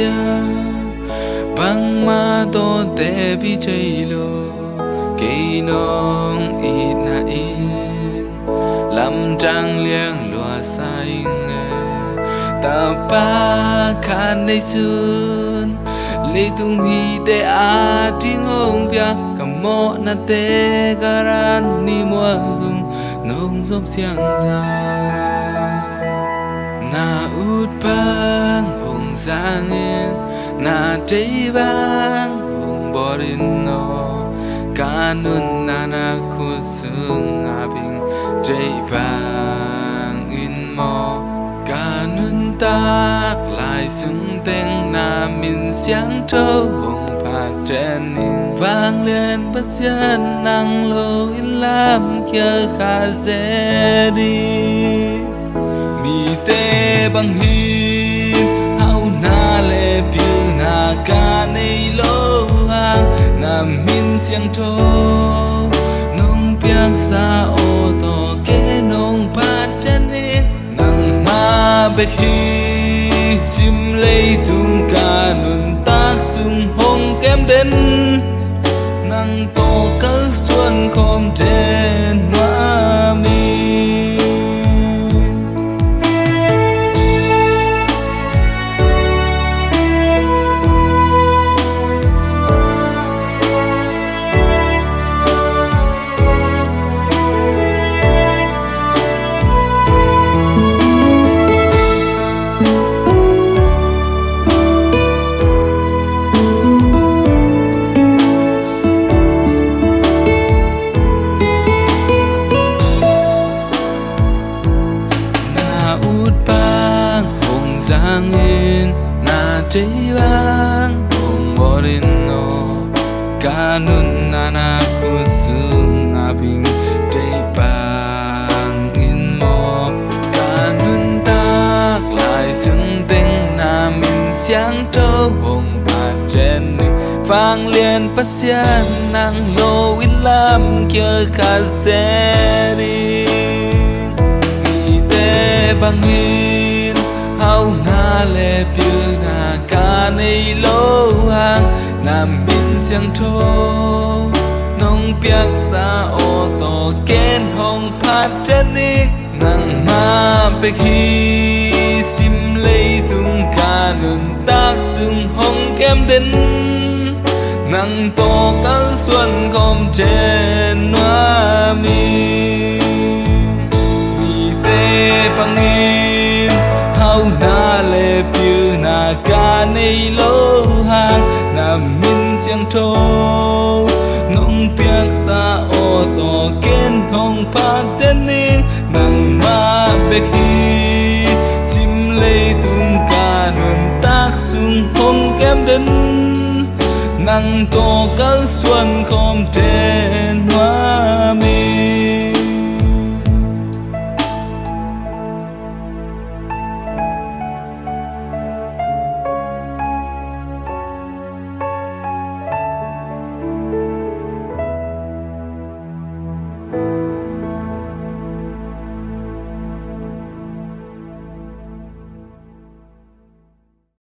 sia bang ma to te bi chei lo cây nong ít na in lâm trang liang loa sai nghe ta pa khan nei sun le tung hi te a ting ong pia kam mo na te garan ni mo dung nong zop siang za na ut bang hong giang in na chei bang hong borin no kanun nana kusung abing chei bang in mo kanun tak lại sung tên na min xiang trâu hồng phạt trên ninh vang lên bất xiên năng lô in lam kia khá dễ đi mi tê bằng hi hao na lê piu na ca nei lô hàng na min xiang trâu nông piang sa ô tô kế nông phạt trên ninh nang ma bê hi sim lei tung ca nun tác sung hong kem đến nang to cớ xuân khom trên hoa mi giang in na chei bang hong borin no kanun nana kusung abing chei bang in mo kanun tak lại sung tên na min xiang trâu hong bát trên vang liền phát xian nang lô in lam kia khá xe đi mi tê bang in hao na lê piu na ca nei lô hàng nam bin xiang thô nông piak sa ô tô ken hong phat chân ik nang ma pe khi sim lei tung ca nun tak sung hong kem đến nang to cớ xuân khom trên hoa mi tê bang in hao na lê piu na ca nei lô hàng na min xiang thô nông piak sa ô tô ken hong phat tên ni nang ma bê khi sim lei tung ca nun tác sung hong kem đến nang to cớ xuân khom trên hoa mi